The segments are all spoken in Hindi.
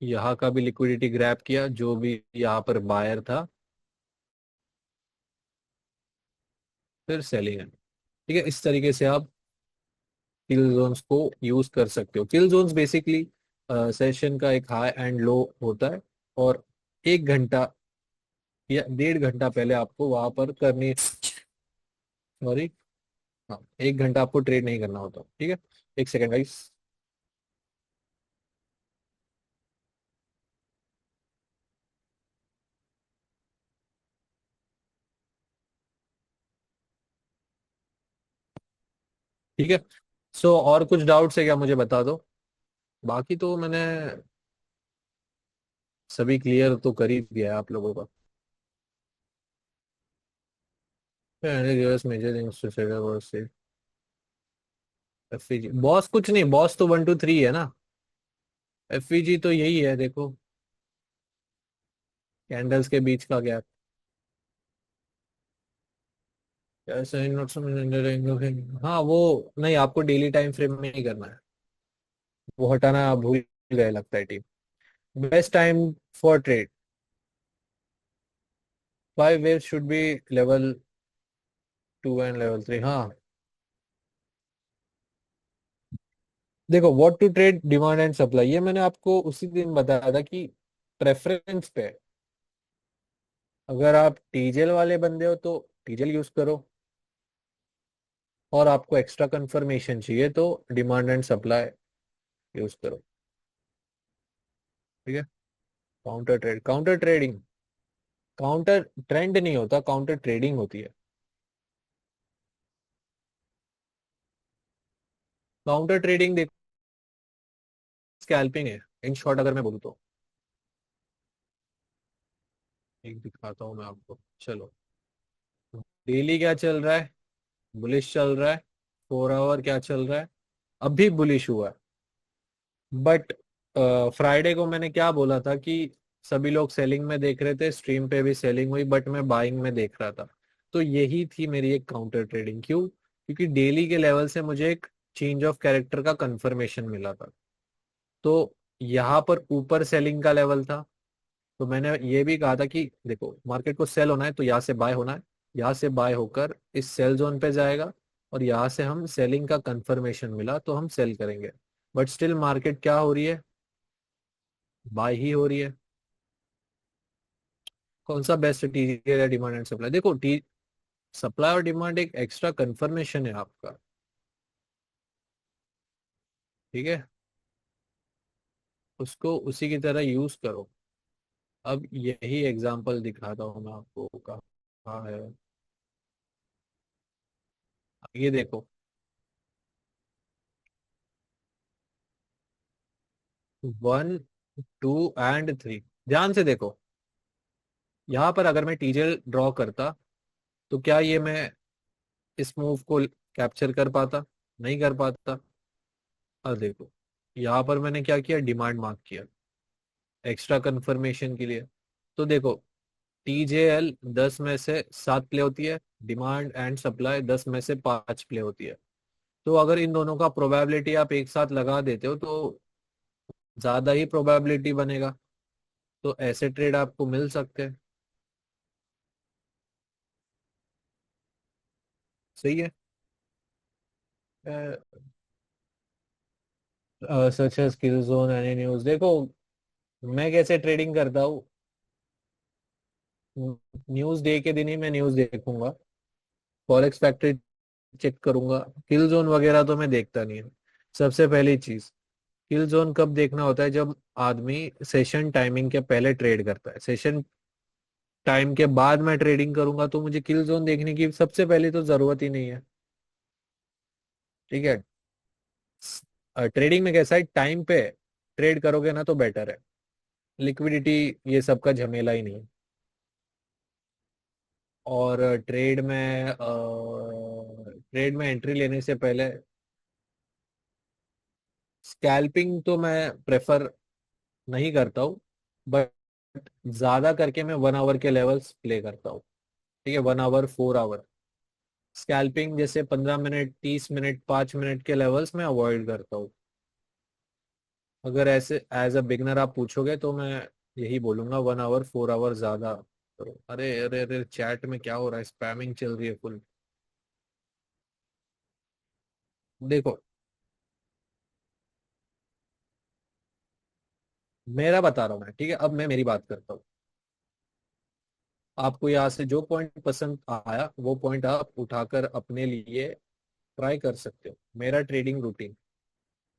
यहाँ का भी लिक्विडिटी ग्रैब किया, जो भी यहाँ पर बायर था, फिर सेलिंग है। ठीक है, इस तरीके से आप किल जोन्स को यूज कर सकते हो। किल जोन्स बेसिकली सेशन का एक हाई एंड लो होता है, और 1 घंटा या 1.5 घंटा पहले आपको वहां पर करनी, सॉरी, हाँ, 1 घंटा आपको ट्रेड नहीं करना होता। ठीक है, एक सेकेंड गाइस। ठीक है, सो और कुछ डाउट्स है क्या, मुझे बता दो। बाकी तो मैंने सभी क्लियर तो कर ही दिया है आप लोगों का। मेजर एफईजी बॉस कुछ नहीं, बॉस तो 1 2 3 है ना। एफईजी तो यही है, देखो, कैंडल्स के बीच का गैप। ऐसा ही नोट समझ, हाँ वो नहीं, आपको डेली टाइम फ्रेम में ही करना है, वो हटाना आप भूल गए लगता है team. Best time for trade 5 waves should be level 2 and level 3। हाँ, देखो, what to trade, demand and supply, ये मैंने आपको उसी दिन बताया था कि प्रेफरेंस पे, अगर आप टीजेल वाले बंदे हो तो टीजेल यूज करो, और आपको एक्स्ट्रा कंफर्मेशन चाहिए तो डिमांड एंड सप्लाई यूज करो। ठीक है, counter trade, counter trading, counter trend नहीं होता, काउंटर ट्रेडिंग होती है। काउंटर ट्रेडिंग देखो, स्कैल्पिंग है इन शॉर्ट, अगर मैं बोलूँ तो। एक दिखाता हूँ मैं आपको, चलो। डेली क्या चल रहा है, बुलिश चल रहा है। 4 आवर क्या चल रहा है, अभी बुलिश हुआ है। बट फ्राइडे को मैंने क्या बोला था कि सभी लोग सेलिंग में देख रहे थे, स्ट्रीम पे भी सेलिंग हुई, बट मैं बाइंग में देख रहा था। तो यही थी मेरी एक काउंटर ट्रेडिंग। क्यों? क्योंकि डेली के लेवल से मुझे एक चेंज ऑफ कैरेक्टर का कंफर्मेशन मिला था। तो यहाँ पर ऊपर सेलिंग का लेवल था, तो मैंने ये भी कहा था कि देखो, मार्केट को सेल होना है तो यहाँ से बाय होना है, यहाँ से बाय होकर इस सेल जोन पे जाएगा, और यहाँ से हम सेलिंग का कंफर्मेशन मिला तो हम सेल करेंगे। बट स्टिल मार्केट क्या हो रही है, बाय ही हो रही है। कौन सा बेस्ट टीजीएल है, डिमांड एंड सप्लाई? देखो, टी सप्लाई और डिमांड एक एक्स्ट्रा कंफर्मेशन है आपका। ठीक है, उसको उसी की तरह यूज करो। अब यही एग्जांपल दिखाता हूँ मैं आपको, कहाँ है ये देखो, 1 2 एंड 3, ध्यान से देखो। यहाँ पर अगर मैं टीजेल ड्रॉ करता तो क्या ये मैं इस मूव को कैप्चर कर पाता? नहीं कर पाता। अब देखो, यहाँ पर मैंने क्या किया, डिमांड मार्क किया एक्स्ट्रा कंफर्मेशन के लिए। तो देखो, टीजेएल 10 में से 7 प्ले होती है, डिमांड एंड सप्लाई 10 में से 5 प्ले होती है। तो अगर इन दोनों का प्रोबेबिलिटी आप एक साथ लगा देते हो तो ज्यादा ही प्रोबेबिलिटी बनेगा। तो ऐसे ट्रेड आपको मिल सकते हैं। सही है। सच है, स्किल जोन, एनी न्यूज, देखो मैं कैसे ट्रेडिंग करता हूँ। न्यूज डे के दिन ही मैं न्यूज देखूंगा, फॉरेक्स फैक्ट्री चेक करूंगा। किल जोन वगैरह तो मैं देखता नहीं है। सबसे पहली चीज, किल जोन कब देखना होता है, जब आदमी सेशन टाइमिंग के पहले ट्रेड करता है। सेशन टाइम के बाद मैं ट्रेडिंग करूंगा तो मुझे किल जोन देखने की सबसे पहले तो जरूरत ही नहीं है। ठीक है, ट्रेडिंग में कैसा है, टाइम पे ट्रेड करोगे ना तो बेटर है। लिक्विडिटी ये सब का झमेला ही नहीं है। और ट्रेड में एंट्री लेने से पहले स्कैल्पिंग तो मैं प्रेफर नहीं करता हूँ, बट ज्यादा करके मैं 1 आवर के लेवल्स प्ले करता हूँ। ठीक है, 1 आवर 4 आवर, स्कैल्पिंग जैसे 15 मिनट 30 मिनट 5 मिनट के लेवल्स में अवॉइड करता हूँ। अगर ऐसे एज अ बिगनर आप पूछोगे तो मैं यही बोलूंगा 1 आवर 4 आवर ज्यादा करो। अरे अरे अरे, चैट में क्या हो रहा है, स्पैमिंग चल रही है फुल। देखो, मेरा बता रहा हूँ मैं, ठीक है, अब मैं मेरी बात करता हूँ। आपको यहाँ से जो पॉइंट पसंद आया वो पॉइंट आप उठाकर अपने लिए ट्राई कर सकते हो। मेरा ट्रेडिंग रूटीन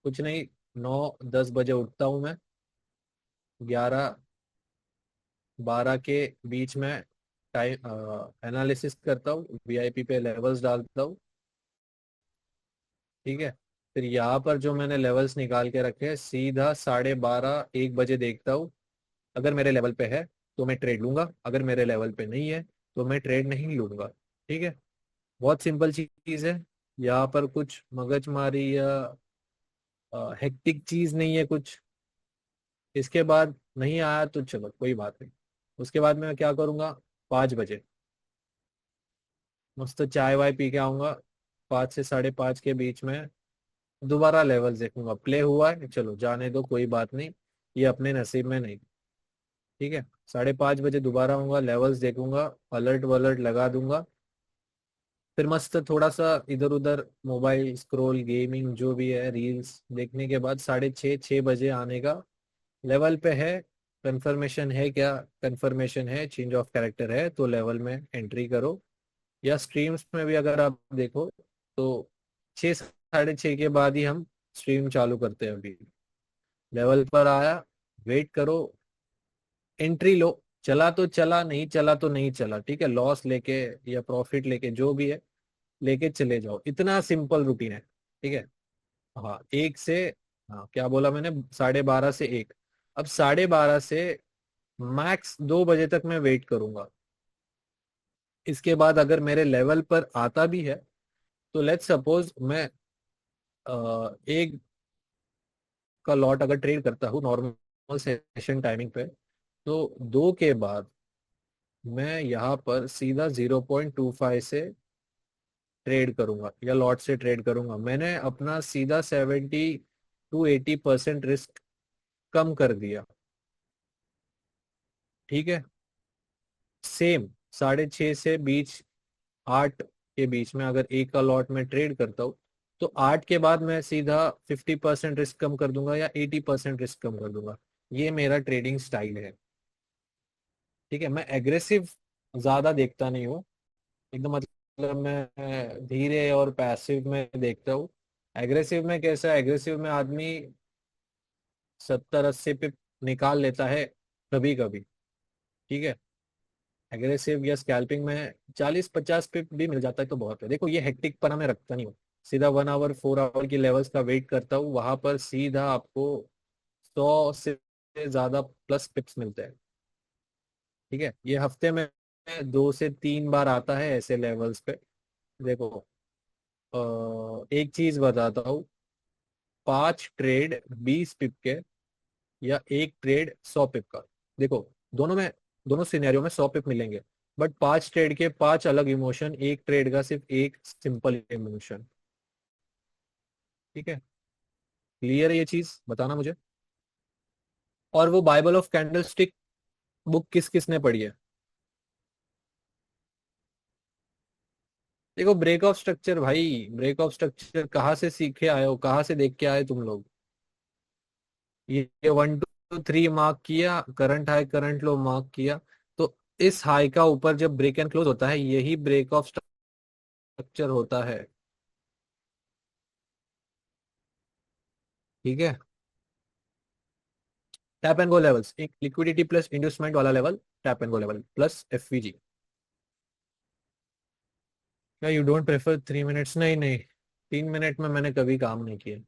कुछ नहीं, 9-10 बजे उठता हूँ मैं, 11-12 के बीच में टाइम एनालिसिस करता हूँ, वीआईपी पे लेवल्स डालता हूँ, ठीक है। फिर यहाँ पर जो मैंने लेवल्स निकाल के रखे हैं, सीधा 12:30-1 बजे देखता हूँ। अगर मेरे लेवल पे है तो मैं ट्रेड लूंगा, अगर मेरे लेवल पे नहीं है तो मैं ट्रेड नहीं लूंगा, ठीक है। बहुत सिंपल चीज है, यहाँ पर कुछ मगजमारी या हेक्टिक चीज नहीं है कुछ। इसके बाद नहीं आया तो चलो कोई बात नहीं। उसके बाद मैं क्या करूंगा, 5 बजे मस्त चाय वाय पी के आऊंगा, 5 से 5:30 के बीच में दोबारा लेवल देखूंगा, प्ले हुआ है चलो जाने दो कोई बात नहीं, ये अपने नसीब में नहीं, ठीक है। 5:30 बजे दोबारा आऊंगा, लेवल्स देखूंगा, अलर्ट वलर्ट लगा दूंगा। फिर मस्त थोड़ा सा इधर उधर मोबाइल स्क्रॉल, गेमिंग जो भी है, रील्स देखने के बाद 6:30-6 बजे आने का। लेवल पे है, कंफर्मेशन है क्या, कंफर्मेशन है, चेंज ऑफ कैरेक्टर है तो लेवल में एंट्री करो। या स्ट्रीम्स में भी अगर आप देखो तो 6-6:30 के बाद ही हम स्ट्रीम चालू करते हैं। अभी लेवल पर आया, वेट करो, एंट्री लो, चला तो चला, नहीं चला तो नहीं चला, ठीक है। लॉस लेके या प्रॉफिट लेके जो भी है लेके चले जाओ, इतना सिंपल रूटीन है, ठीक है। हाँ, एक से, हाँ क्या बोला मैंने, 12:30 से 1। अब 12:30 से मैक्स 2 बजे तक मैं वेट करूंगा। इसके बाद अगर मेरे लेवल पर आता भी है तो लेट्स सपोज मैं एक का लॉट अगर ट्रेड करता हूँ नॉर्मल सेशन टाइमिंग पे, तो 2 के बाद मैं यहाँ पर सीधा 0.25 से ट्रेड करूंगा या लॉट से ट्रेड करूंगा। मैंने अपना सीधा 70-80% रिस्क कम कर दिया, ठीक है। सेम 6:30 से बीच 8 के बीच में अगर एक का लॉट में ट्रेड करता हूँ तो 8 के बाद मैं सीधा 50% रिस्क कम कर दूंगा या 80% रिस्क कम कर दूंगा। ये मेरा ट्रेडिंग स्टाइल है, ठीक है। मैं एग्रेसिव ज्यादा देखता नहीं हूँ, एकदम मतलब मैं धीरे और पैसिव में देखता हूँ। एग्रेसिव में कैसा है, एग्रेसिव में आदमी 70-80 पे निकाल लेता है कभी कभी, ठीक है। एग्रेसिव या स्कैल्पिंग में 40-50 पे भी मिल जाता है तो बहुत है। देखो ये हेक्टिक पना में रखता नहीं हूँ, सीधा 1 आवर 4 आवर की लेवल्स का वेट करता हूँ, वहां पर सीधा आपको 100 से ज्यादा प्लस पिप्स मिलते हैं, ठीक है। ये हफ्ते में 2 से 3 बार आता है ऐसे लेवल्स पे। देखो, एक चीज बताता हूँ, 5 ट्रेड 20 पिप के या एक ट्रेड 100 पिप का, देखो दोनों में, दोनों सिनेरियो में 100 पिप मिलेंगे, बट 5 ट्रेड के 5 अलग इमोशन, एक ट्रेड का सिर्फ एक सिंपल इमोशन, ठीक है। क्लियर है ये चीज, बताना मुझे। और वो बाइबल ऑफ कैंडलस्टिक बुक किस किस ने पढ़ी है? देखो ब्रेक ऑफ स्ट्रक्चर, भाई ब्रेक ऑफ स्ट्रक्चर कहाँ से सीखे आए हो, कहाँ से देख के आए तुम लोग? ये 1 2 3 मार्क किया, करंट हाई करंट लो मार्क किया, तो इस हाई का ऊपर जब ब्रेक एंड क्लोज होता है यही ब्रेक ऑफ स्ट्रक्चर होता है, ठीक है। टैप एंड गो लेवल्स, एक लिक्विडिटी प्लस इंड्यूसमेंट वाला level, tap and go level plus FVG. क्या यू डोंट प्रेफर 3 मिनट्स? नहीं नहीं, 3 मिनट में मैंने कभी काम नहीं किया।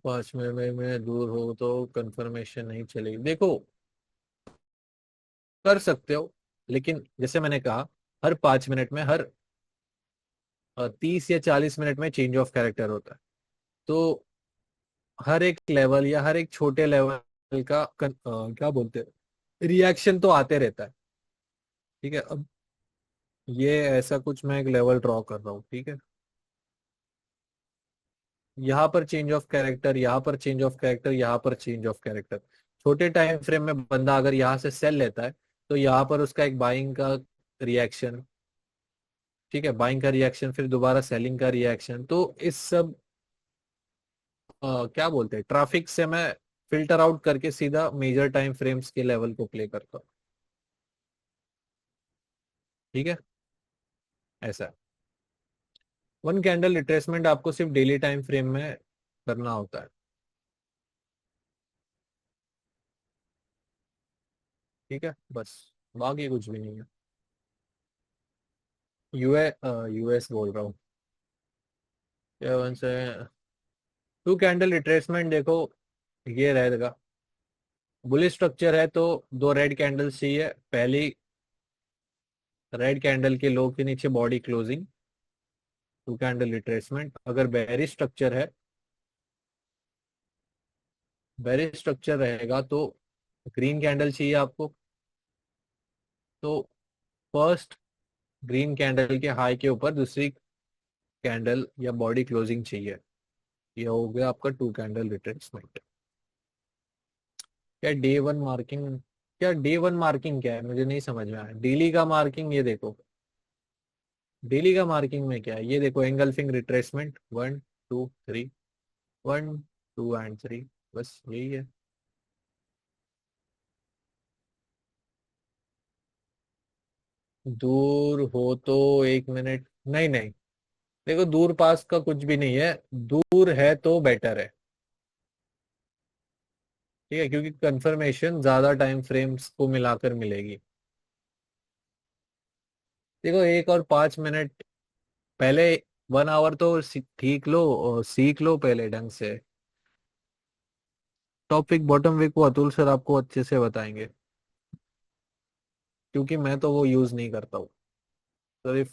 5 मिनट में दूर हो तो कंफर्मेशन नहीं चलेगी। देखो कर सकते हो, लेकिन जैसे मैंने कहा, हर 5 मिनट में, हर 30 या 40 मिनट में चेंज ऑफ कैरेक्टर होता है। तो हर एक लेवल या हर एक छोटे लेवल का क्या बोलते हैं, रिएक्शन तो आते रहता है, ठीक है। अब ये ऐसा कुछ मैं एक लेवल ड्रॉ कर रहा हूँ, ठीक है। यहाँ पर चेंज ऑफ कैरेक्टर, यहाँ पर चेंज ऑफ कैरेक्टर, यहाँ पर चेंज ऑफ कैरेक्टर। छोटे टाइम फ्रेम में बंदा अगर यहाँ से सेल लेता है तो यहाँ पर उसका एक बाइंग का रिएक्शन, ठीक है, बाइंग का रिएक्शन, फिर दोबारा सेलिंग का रिएक्शन। तो इस सब क्या बोलते हैं, ट्रैफिक से मैं फिल्टर आउट करके सीधा मेजर टाइम फ्रेम्स के लेवल को प्ले करता हूँ, ठीक है। ऐसा वन कैंडल रिट्रेसमेंट आपको सिर्फ डेली टाइम फ्रेम में करना होता है, ठीक है, बस, बाकी कुछ भी नहीं है। यूएस बोल रहा हूँ, क्या वन से टू कैंडल रिट्रेसमेंट देखो, ये रहेगा। बुलिश स्ट्रक्चर है तो दो रेड कैंडल्स चाहिए। पहली रेड कैंडल के लो के नीचे body closing, two candle retracement. अगर बेरिश स्ट्रक्चर है, बेरिश स्ट्रक्चर रहेगा तो ग्रीन कैंडल चाहिए आपको। तो फर्स्ट ग्रीन कैंडल के हाई के ऊपर दूसरी कैंडल या बॉडी क्लोजिंग चाहिए। ये हो गया आपका टू कैंडल रिट्रेसमेंट। क्या डे वन मार्किंग, क्या डे वन मार्किंग क्या है, मुझे नहीं समझ में आया। डेली का मार्किंग, ये देखो डेली का मार्किंग में क्या है, ये देखो engulfing retracement, one two three, one two and three, बस यही है। दूर हो तो 1 मिनट, नहीं नहीं, देखो दूर पास का कुछ भी नहीं है, दूर है तो बेटर है, ठीक है, क्योंकि कंफर्मेशन ज्यादा टाइम फ्रेम्स को मिलाकर मिलेगी। देखो 1 और 5 मिनट पहले, 1 आवर तो ठीक लो और सीख लो पहले ढंग से। टॉप विक बॉटम विक को अतुल सर आपको अच्छे से बताएंगे, क्योंकि मैं तो वो यूज नहीं करता हूँ। सिर्फ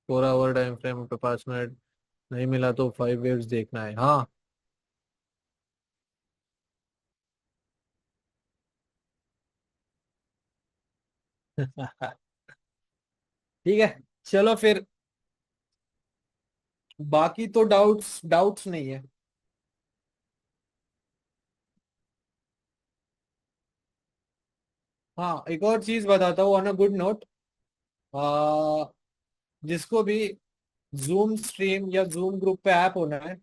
4 आवर टाइम फ्रेम पे 5 मिनट नहीं मिला तो 5 वेव्स देखना है, हाँ। ठीक है, चलो फिर, बाकी तो डाउट्स डाउट्स नहीं है। हाँ, एक और चीज बताता हूँ ऑन अ गुड नोट, जिसको भी जूम स्ट्रीम या जूम ग्रुप पे ऐप होना है,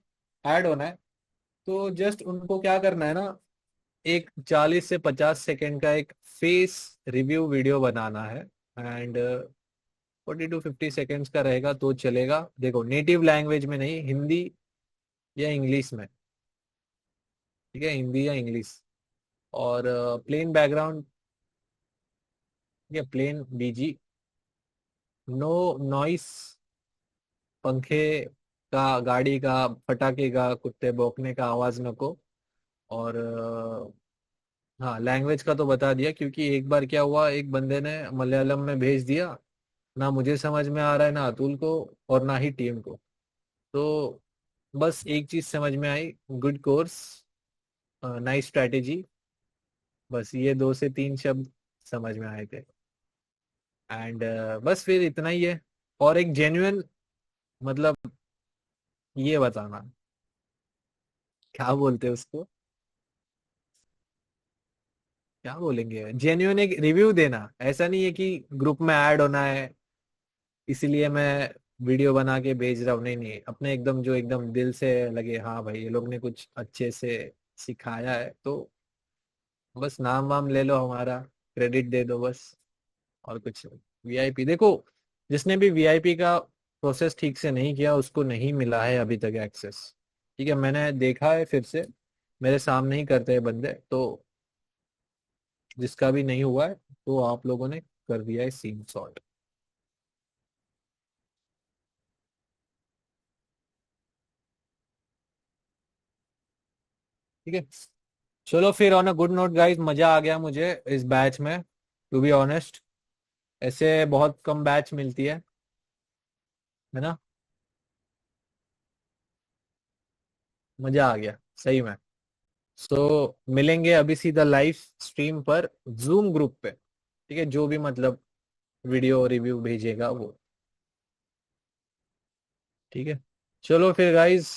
ऐड होना है, तो जस्ट उनको क्या करना है ना, एक 40 से 50 सेकेंड का एक फेस रिव्यू वीडियो बनाना है। एंड 40 to 50 सेकेंड्स का रहेगा तो चलेगा। देखो नेटिव लैंग्वेज में नहीं, हिंदी या इंग्लिश में, ठीक है, हिंदी या इंग्लिश। और प्लेन बैकग्राउंड, या प्लेन बीजी, नो नॉइस, पंखे का, गाड़ी का, पटाखे का, कुत्ते भौंकने का आवाज नको। और हाँ, लैंग्वेज का तो बता दिया, क्योंकि एक बार क्या हुआ, एक बंदे ने मलयालम में भेज दिया, ना मुझे समझ में आ रहा है, ना अतुल को, और ना ही टीम को। तो बस एक चीज समझ में आई, गुड कोर्स, नाइस स्ट्रैटेजी, बस ये 2 से 3 शब्द समझ में आए थे। एंड बस फिर इतना ही है। और एक जेन्युइन, मतलब ये बताना, क्या बोलते हैं उसको, क्या बोलेंगे, जेन्युइन एक रिव्यू देना। ऐसा नहीं है कि ग्रुप में ऐड होना है इसीलिए मैं वीडियो बना के भेज रहा हूँ, नहीं नहीं, अपने एकदम जो एकदम दिल से लगे, हाँ भाई ये लोग ने कुछ अच्छे से सिखाया है, तो बस नाम वाम ले लो, हमारा क्रेडिट दे दो बस, और कुछ नहीं। वीआईपी देखो, जिसने भी वीआईपी का प्रोसेस ठीक से नहीं किया उसको नहीं मिला है अभी तक एक्सेस, ठीक है, मैंने देखा है फिर से, मेरे सामने ही करते हैं बंदे, तो जिसका भी नहीं हुआ है तो आप लोगों ने कर दिया है सीन सॉर्ट, ठीक है। चलो फिर, on a good note guys, मजा आ गया मुझे इस बैच में, टू बी ऑनेस्ट, ऐसे बहुत कम बैच मिलती है ना। मजा आ गया सही में। सो मिलेंगे अभी सीधा लाइव स्ट्रीम पर जूम ग्रुप पे, ठीक है, जो भी मतलब वीडियो रिव्यू भेजेगा वो। ठीक है, चलो फिर गाइस,